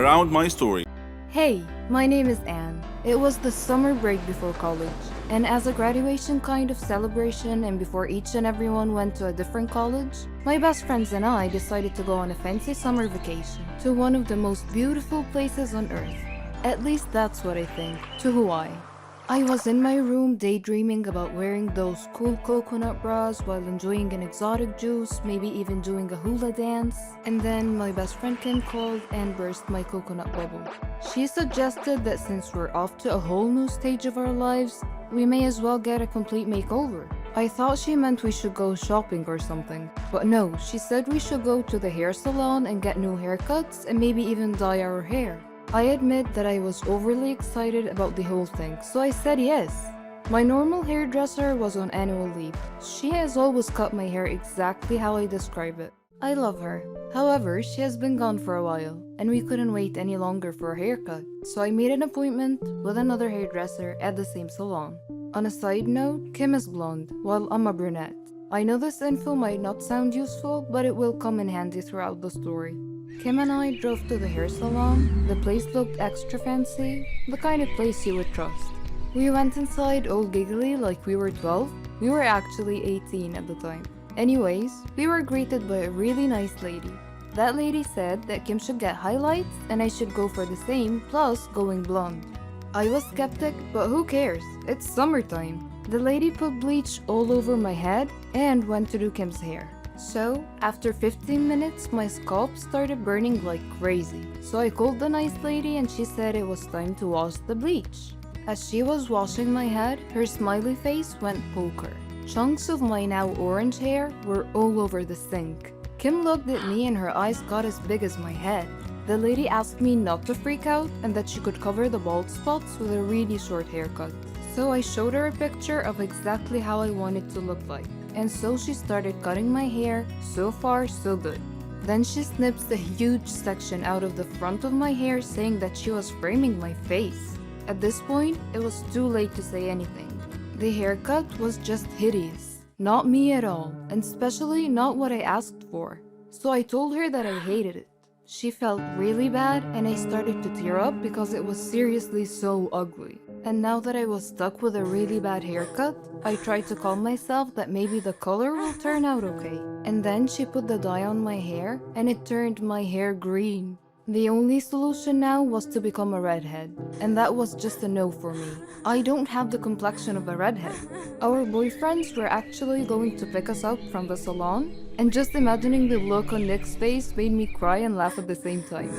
around my story. Hey, my name is Anne. It was the summer break before college, and as a graduation kind of celebration and before each and everyone went to a different college, my best friends and I decided to go on a fancy summer vacation to one of the most beautiful places on earth. At least that's what I think, to Hawaii. I was in my room daydreaming about wearing those cool coconut bras while enjoying an exotic juice, maybe even doing a hula dance. And then my best friend Kim called and burst my coconut bubble. She suggested that since we're off to a whole new stage of our lives, we may as well get a complete makeover. I thought she meant we should go shopping or something, but no, she said we should go to the hair salon and get new haircuts and maybe even dye our hair. I admit that I was overly excited about the whole thing, so I said yes. My normal hairdresser was on annual leave. She has always cut my hair exactly how I describe it. I love her. However, she has been gone for a while, and we couldn't wait any longer for a haircut, so I made an appointment with another hairdresser at the same salon. On a side note, Kim is blonde, while I'm a brunette. I know this info might not sound useful, but it will come in handy throughout the story. Kim and I drove to the hair salon. The place looked extra fancy, the kind of place you would trust. We went inside all giggly like we were 12. We were actually 18 at the time. Anyways, we were greeted by a really nice lady. That lady said that Kim should get highlights and I should go for the same, plus going blonde. I was skeptic, but who cares? It's summertime. The lady put bleach all over my head and went to do Kim's hair. So, after 15 minutes, my scalp started burning like crazy. So I called the nice lady and she said it was time to wash the bleach. As she was washing my head, her smiley face went poker. Chunks of my now orange hair were all over the sink. Kim looked at me and her eyes got as big as my head. The lady asked me not to freak out and that she could cover the bald spots with a really short haircut. So I showed her a picture of exactly how I wanted to look like. And so she started cutting my hair. So far, so good. Then she snips a huge section out of the front of my hair, saying that she was framing my face. At this point, it was too late to say anything. The haircut was just hideous. Not me at all, and especially not what I asked for. So I told her that I hated it. She felt really bad, and I started to tear up because it was seriously so ugly. And now that I was stuck with a really bad haircut, I tried to calm myself that maybe the color will turn out okay. And then she put the dye on my hair, and it turned my hair green. The only solution now was to become a redhead, and that was just a no for me. I don't have the complexion of a redhead. Our boyfriends were actually going to pick us up from the salon, and just imagining the look on Nick's face made me cry and laugh at the same time.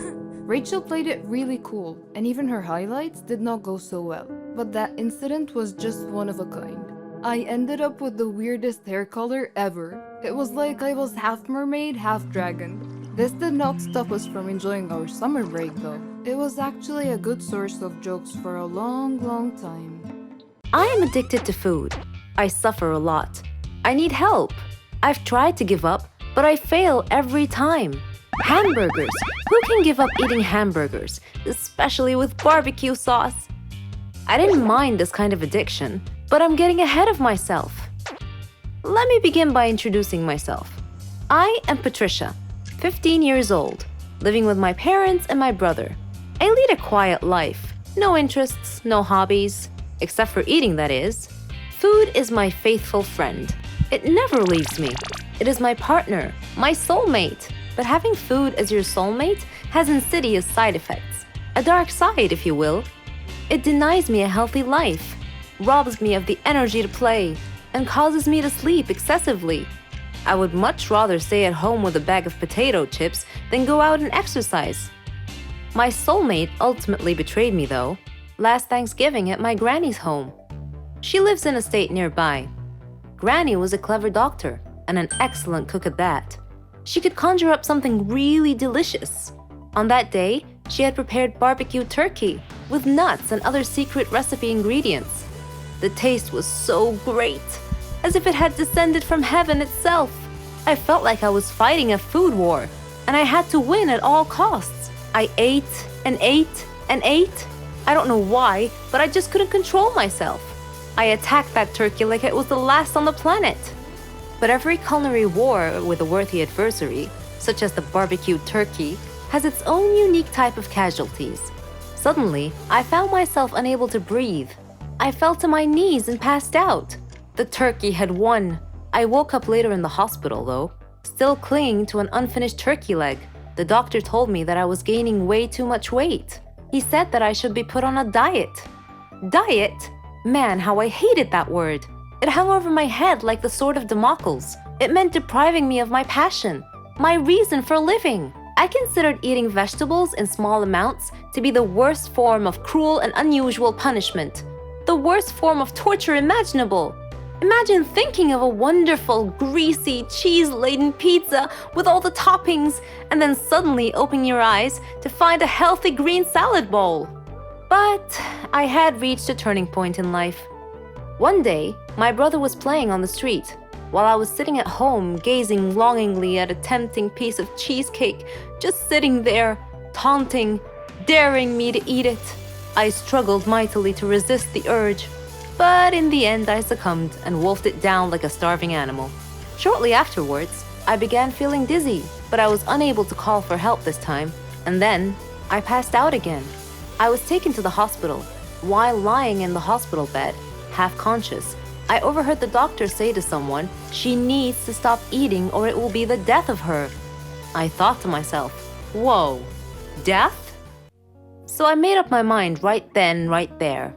Rachel played it really cool, and even her highlights did not go so well. But that incident was just one of a kind. I ended up with the weirdest hair color ever. It was like I was half mermaid, half dragon. This did not stop us from enjoying our summer break though. It was actually a good source of jokes for a long time. I am addicted to food. I suffer a lot. I need help. I've tried to give up, but I fail every time. Hamburgers. Who can give up eating hamburgers, especially with barbecue sauce? I didn't mind this kind of addiction, but I'm getting ahead of myself. Let me begin by introducing myself. I am Patricia, 15 years old, living with my parents and my brother. I lead a quiet life. No interests, no hobbies, except for eating, that is. Food is my faithful friend. It never leaves me. It is my partner, my soulmate. But having food as your soulmate has insidious side effects. A dark side, if you will. It denies me a healthy life, robs me of the energy to play, and causes me to sleep excessively. I would much rather stay at home with a bag of potato chips than go out and exercise. My soulmate ultimately betrayed me, though, last Thanksgiving at my granny's home. She lives in a state nearby. Granny was a clever doctor and an excellent cook at that. She could conjure up something really delicious. On that day, she had prepared barbecue turkey with nuts and other secret recipe ingredients. The taste was so great, as if it had descended from heaven itself. I felt like I was fighting a food war, and I had to win at all costs. I ate and ate and ate. I don't know why, but I just couldn't control myself. I attacked that turkey like it was the last on the planet. But every culinary war with a worthy adversary, such as the barbecued turkey, has its own unique type of casualties. Suddenly, I found myself unable to breathe. I fell to my knees and passed out. The turkey had won. I woke up later in the hospital, though, still clinging to an unfinished turkey leg. The doctor told me that I was gaining way too much weight. He said that I should be put on a diet. Diet? Man, how I hated that word. It hung over my head like the sword of Damocles. It meant depriving me of my passion, my reason for living. I considered eating vegetables in small amounts to be the worst form of cruel and unusual punishment, the worst form of torture imaginable. Imagine thinking of a wonderful, greasy, cheese-laden pizza with all the toppings and then suddenly opening your eyes to find a healthy green salad bowl. But I had reached a turning point in life. One day, my brother was playing on the street, while I was sitting at home gazing longingly at a tempting piece of cheesecake, just sitting there, taunting, daring me to eat it. I struggled mightily to resist the urge, but in the end I succumbed and wolfed it down like a starving animal. Shortly afterwards, I began feeling dizzy, but I was unable to call for help this time, and then I passed out again. I was taken to the hospital. While lying in the hospital bed, half conscious, I overheard the doctor say to someone, "She needs to stop eating or it will be the death of her." I thought to myself, whoa, death? So I made up my mind right then, right there.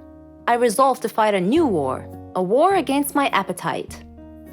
I resolved to fight a new war, a war against my appetite.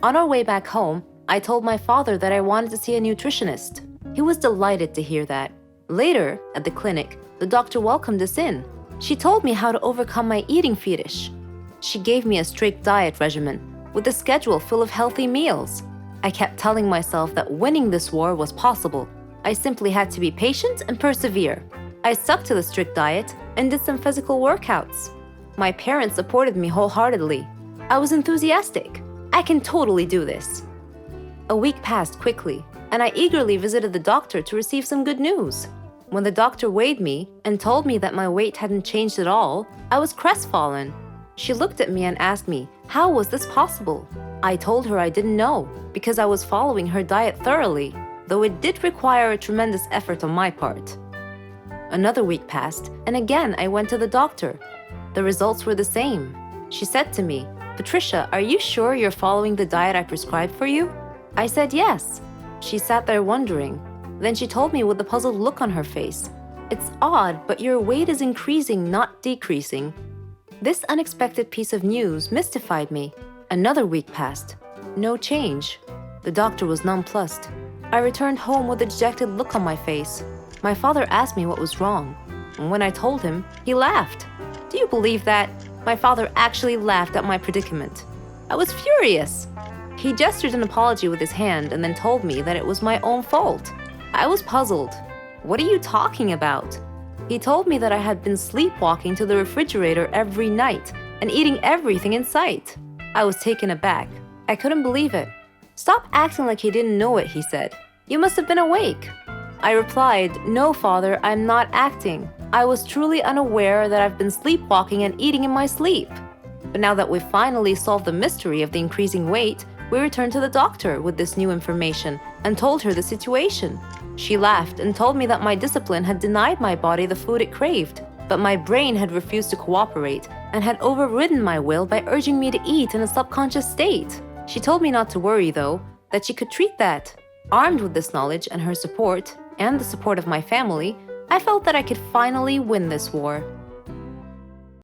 On our way back home, I told my father that I wanted to see a nutritionist. He was delighted to hear that. Later, at the clinic, the doctor welcomed us in. She told me how to overcome my eating fetish. She gave me a strict diet regimen with a schedule full of healthy meals. I kept telling myself that winning this war was possible. I simply had to be patient and persevere. I stuck to the strict diet and did some physical workouts. My parents supported me wholeheartedly. I was enthusiastic. I can totally do this. A week passed quickly, and I eagerly visited the doctor to receive some good news. When the doctor weighed me and told me that my weight hadn't changed at all, I was crestfallen. She looked at me and asked me, how was this possible? I told her I didn't know, because I was following her diet thoroughly, though it did require a tremendous effort on my part. Another week passed, and again I went to the doctor. The results were the same. She said to me, "Patricia, are you sure you're following the diet I prescribed for you?" I said yes. She sat there wondering. Then she told me with a puzzled look on her face, "It's odd, but your weight is increasing, not decreasing." This unexpected piece of news mystified me. Another week passed. No change. The doctor was nonplussed. I returned home with a dejected look on my face. My father asked me what was wrong. And when I told him, he laughed. Do you believe that? My father actually laughed at my predicament. I was furious. He gestured an apology with his hand and then told me that it was my own fault. I was puzzled. What are you talking about? He told me that I had been sleepwalking to the refrigerator every night and eating everything in sight. I was taken aback. I couldn't believe it. "Stop acting like you didn't know it," he said. "You must have been awake." I replied, "No, Father, I'm not acting. I was truly unaware that I've been sleepwalking and eating in my sleep." But now that we've finally solved the mystery of the increasing weight, we returned to the doctor with this new information and told her the situation. She laughed and told me that my discipline had denied my body the food it craved, but my brain had refused to cooperate and had overridden my will by urging me to eat in a subconscious state. She told me not to worry, though, that she could treat that. Armed with this knowledge and her support, and the support of my family, I felt that I could finally win this war.